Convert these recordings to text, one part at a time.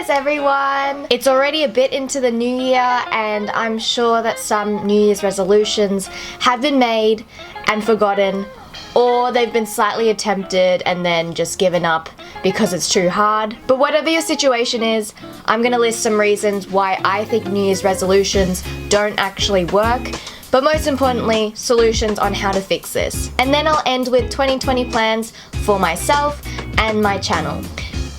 Everyone! It's already a bit into the new year, and I'm sure that some New Year's resolutions have been made and forgotten, or they've been slightly attempted and then just given up because it's too hard. But whatever your situation is, I'm gonna list some reasons why I think New Year's resolutions don't actually work, but most importantly, solutions on how to fix this. And then I'll end with 2020 plans for myself and my channel.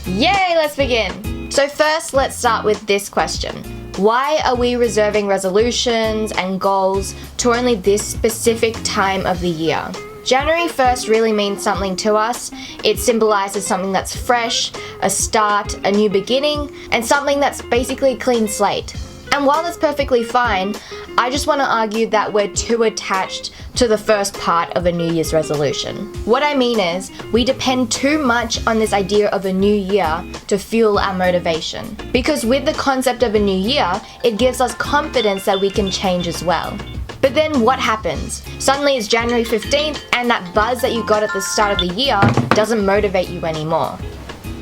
Yay, let's begin! So first, let's start with this question. Why are we reserving resolutions and goals to only this specific time of the year? January 1st really means something to us. It symbolizes something that's fresh, a start, a new beginning, and something that's basically a clean slate. And while that's perfectly fine, I just want to argue that we're too attached to the first part of a New Year's resolution. What I mean is, we depend too much on this idea of a new year to fuel our motivation. Because with the concept of a new year, it gives us confidence that we can change as well. But then what happens? Suddenly it's January 15th and that buzz that you got at the start of the year doesn't motivate you anymore.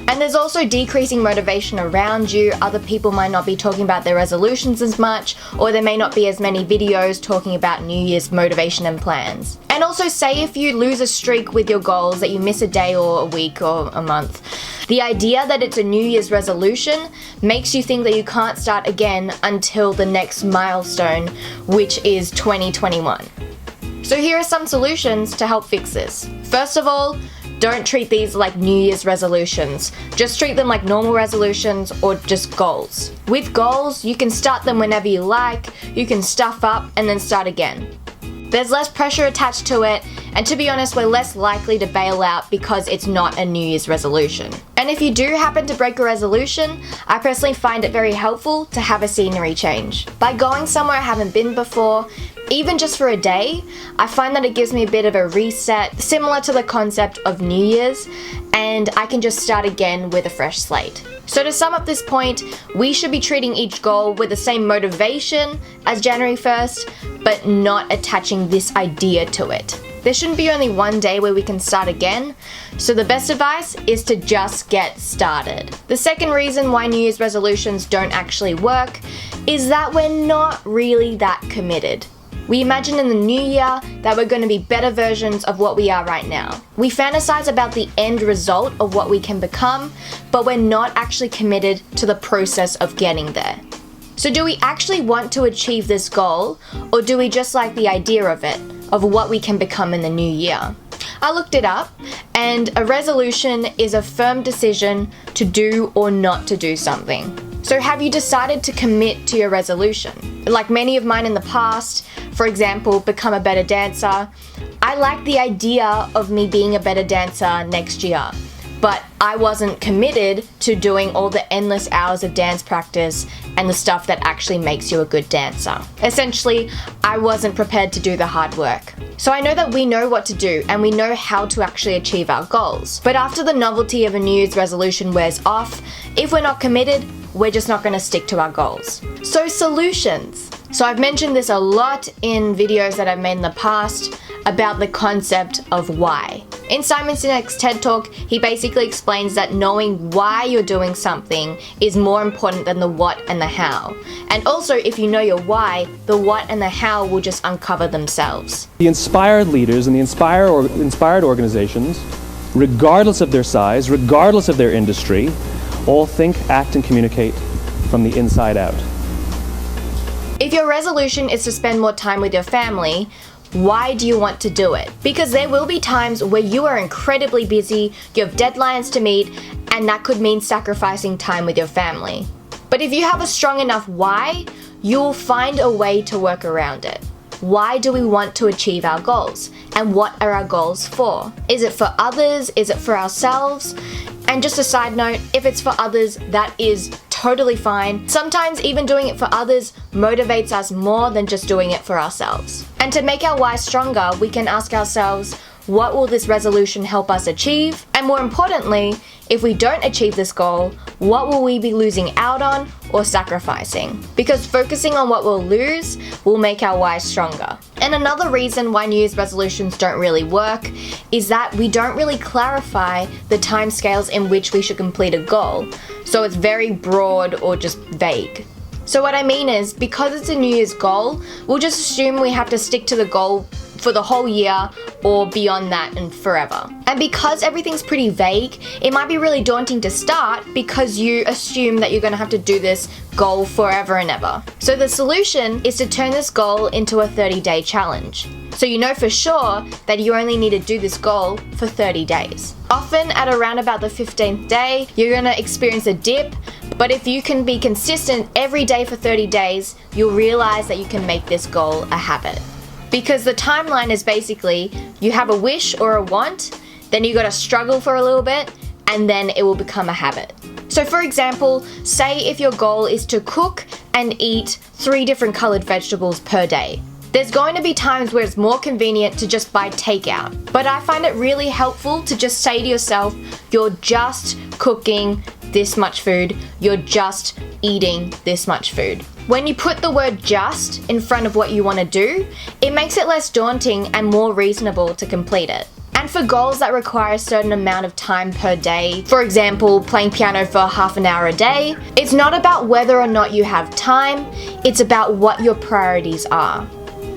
And there's also decreasing motivation around you. Other people might not be talking about their resolutions as much, or there may not be as many videos talking about New Year's motivation and plans. And also, say if you lose a streak with your goals, that you miss a day or a week or a month, the idea that it's a New Year's resolution makes you think that you can't start again until the next milestone, which is 2021. So here are some solutions to help fix this. First of all, don't treat these like New Year's resolutions. Just treat them like normal resolutions or just goals. With goals, you can start them whenever you like, you can stuff up and then start again. There's less pressure attached to it, and to be honest, we're less likely to bail out because it's not a New Year's resolution. And if you do happen to break a resolution, I personally find it very helpful to have a scenery change. By going somewhere I haven't been before, even just for a day, I find that it gives me a bit of a reset, similar to the concept of New Year's, and I can just start again with a fresh slate. So to sum up this point, we should be treating each goal with the same motivation as January 1st, but not attaching this idea to it. There shouldn't be only one day where we can start again, so the best advice is to just get started. The second reason why New Year's resolutions don't actually work is that we're not really that committed. We imagine in the new year that we're going to be better versions of what we are right now. We fantasize about the end result of what we can become, but we're not actually committed to the process of getting there. So do we actually want to achieve this goal, or do we just like the idea of it, of what we can become in the new year? I looked it up, and a resolution is a firm decision to do or not to do something. So have you decided to commit to your resolution? Like many of mine in the past, for example, become a better dancer. I like the idea of me being a better dancer next year, but I wasn't committed to doing all the endless hours of dance practice and the stuff that actually makes you a good dancer. Essentially, I wasn't prepared to do the hard work. So I know that we know what to do and we know how to actually achieve our goals. But after the novelty of a New Year's resolution wears off, if we're not committed, we're just not going to stick to our goals. So solutions. So I've mentioned this a lot in videos that I've made in the past about the concept of why. In Simon Sinek's TED Talk, he basically explains that knowing why you're doing something is more important than the what and the how. And also, if you know your why, the what and the how will just uncover themselves. The inspired leaders and the inspired organizations, regardless of their size, regardless of their industry, all think, act, and communicate from the inside out. If your resolution is to spend more time with your family, why do you want to do it? Because there will be times where you are incredibly busy, you have deadlines to meet, and that could mean sacrificing time with your family. But if you have a strong enough why, you'll find a way to work around it. Why do we want to achieve our goals? And what are our goals for? Is it for others? Is it for ourselves? And just a side note, if it's for others, that is totally fine. Sometimes even doing it for others motivates us more than just doing it for ourselves. And to make our why stronger, we can ask ourselves, what will this resolution help us achieve? And more importantly, if we don't achieve this goal, what will we be losing out on or sacrificing? Because focusing on what we'll lose will make our why stronger. And another reason why New Year's resolutions don't really work is that we don't really clarify the timescales in which we should complete a goal. So it's very broad or just vague. So what I mean is, because it's a New Year's goal, we'll just assume we have to stick to the goal for the whole year or beyond that and forever. And because everything's pretty vague, it might be really daunting to start because you assume that you're going to have to do this goal forever and ever. So the solution is to turn this goal into a 30-day challenge. So you know for sure that you only need to do this goal for 30 days. Often at around about the 15th day, you're going to experience a dip, but if you can be consistent every day for 30 days, you'll realize that you can make this goal a habit. Because the timeline is basically, you have a wish or a want, then you gotta struggle for a little bit, and then it will become a habit. So for example, say if your goal is to cook and eat 3 different colored vegetables per day. There's going to be times where it's more convenient to just buy takeout. But I find it really helpful to just say to yourself, you're just cooking this much food, you're just eating this much food. When you put the word just in front of what you want to do, it makes it less daunting and more reasonable to complete it. And for goals that require a certain amount of time per day, for example, playing piano for half an hour a day, it's not about whether or not you have time, it's about what your priorities are.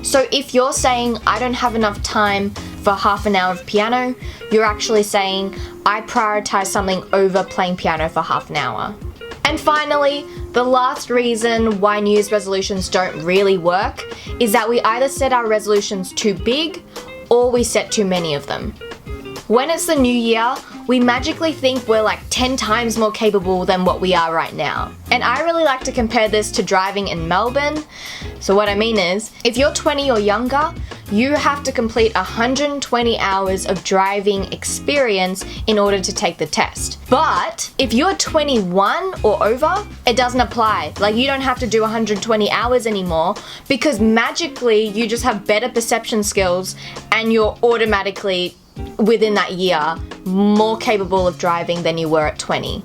So if you're saying, I don't have enough time for half an hour of piano, you're actually saying, I prioritize something over playing piano for half an hour. And finally, the last reason why New Year's resolutions don't really work is that we either set our resolutions too big or we set too many of them. When it's the new year, we magically think we're like 10 times more capable than what we are right now. And I really like to compare this to driving in Melbourne. So what I mean is, if you're 20 or younger, you have to complete 120 hours of driving experience in order to take the test. But if you're 21 or over, it doesn't apply. Like, you don't have to do 120 hours anymore because magically you just have better perception skills and you're automatically, within that year, more capable of driving than you were at 20.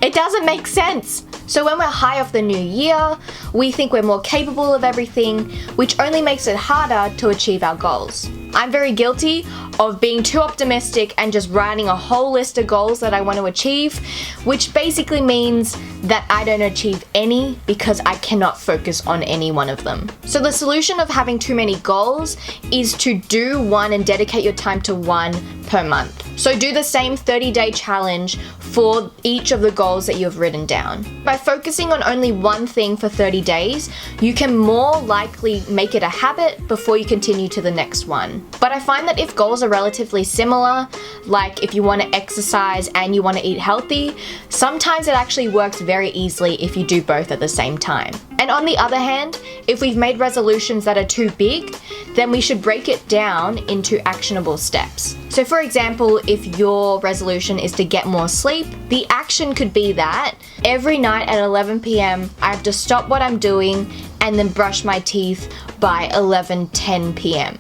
It doesn't make sense. So when we're high off the new year, we think we're more capable of everything, which only makes it harder to achieve our goals. I'm very guilty of being too optimistic and just writing a whole list of goals that I want to achieve, which basically means that I don't achieve any because I cannot focus on any one of them. So the solution of having too many goals is to do one and dedicate your time to one per month. So do the same 30-day challenge for each of the goals that you've written down. By focusing on only one thing for 30 days, you can more likely make it a habit before you continue to the next one. But I find that if goals are relatively similar, like if you want to exercise and you want to eat healthy, sometimes it actually works very easily if you do both at the same time. And on the other hand, if we've made resolutions that are too big, then we should break it down into actionable steps. So for example, if your resolution is to get more sleep, the action could be that every night at 11 p.m. I have to stop what I'm doing and then brush my teeth by 11:10 p.m.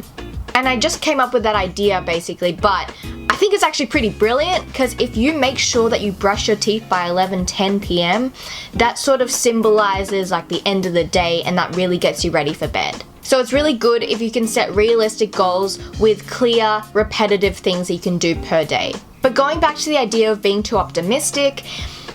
And I just came up with that idea basically, but I think it's actually pretty brilliant because if you make sure that you brush your teeth by 11:10 p.m., that sort of symbolizes like the end of the day and that really gets you ready for bed. So it's really good if you can set realistic goals with clear, repetitive things that you can do per day. But going back to the idea of being too optimistic,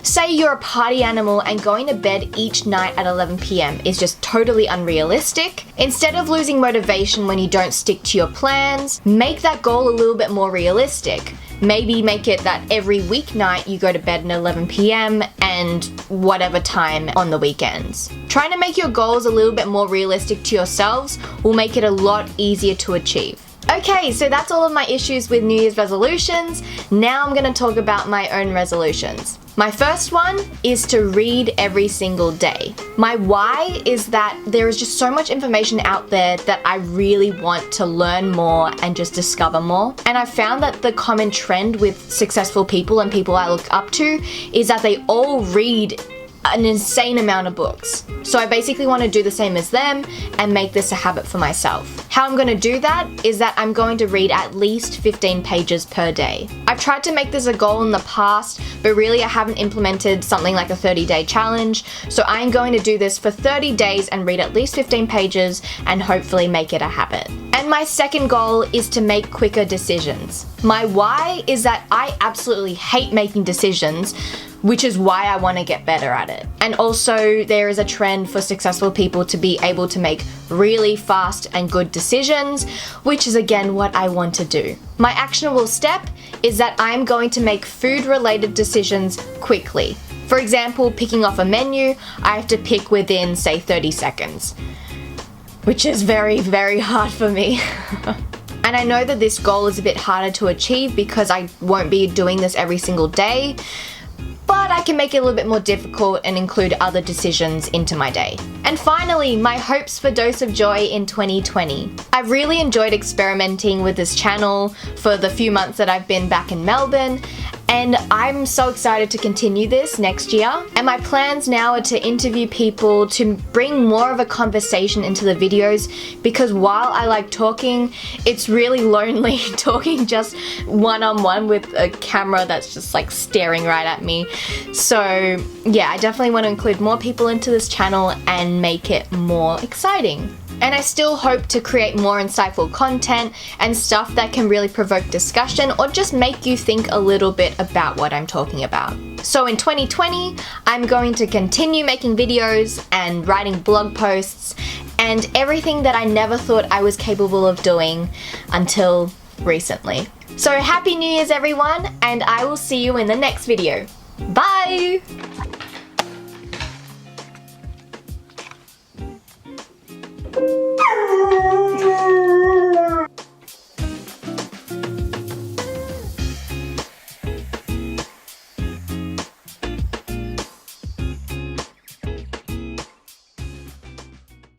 say you're a party animal and going to bed each night at 11 p.m. is just totally unrealistic. Instead of losing motivation when you don't stick to your plans, make that goal a little bit more realistic. Maybe make it that every weeknight you go to bed at 11 p.m. and whatever time on the weekends. Trying to make your goals a little bit more realistic to yourselves will make it a lot easier to achieve. Okay, so that's all of my issues with New Year's resolutions. Now I'm going to talk about my own resolutions. My first one is to read every single day. My why is that there is just so much information out there that I really want to learn more and just discover more. And I found that the common trend with successful people and people I look up to is that they all read an insane amount of books. So I basically want to do the same as them and make this a habit for myself. How I'm going to do that is that I'm going to read at least 15 pages per day. I've tried to make this a goal in the past, but really I haven't implemented something like a 30-day challenge. So I'm going to do this for 30 days and read at least 15 pages and hopefully make it a habit. And my second goal is to make quicker decisions. My why is that I absolutely hate making decisions, which is why I want to get better at it. And also there is a trend for successful people to be able to make really fast and good decisions, which is again what I want to do. My actionable step is that I'm going to make food-related decisions quickly. For example, picking off a menu, I have to pick within, say, 30 seconds, which is very, very hard for me. And I know that this goal is a bit harder to achieve because I won't be doing this every single day, but I can make it a little bit more difficult and include other decisions into my day. And finally, my hopes for Dose of Joy in 2020. I've really enjoyed experimenting with this channel for the few months that I've been back in Melbourne, and I'm so excited to continue this next year. And my plans now are to interview people to bring more of a conversation into the videos, because while I like talking, it's really lonely talking just one-on-one with a camera that's just like staring right at me. So yeah, I definitely want to include more people into this channel and make it more exciting. And I still hope to create more insightful content and stuff that can really provoke discussion or just make you think a little bit about what I'm talking about. So in 2020, I'm going to continue making videos and writing blog posts and everything that I never thought I was capable of doing until recently. So happy New Year's everyone, and I will see you in the next video. Bye!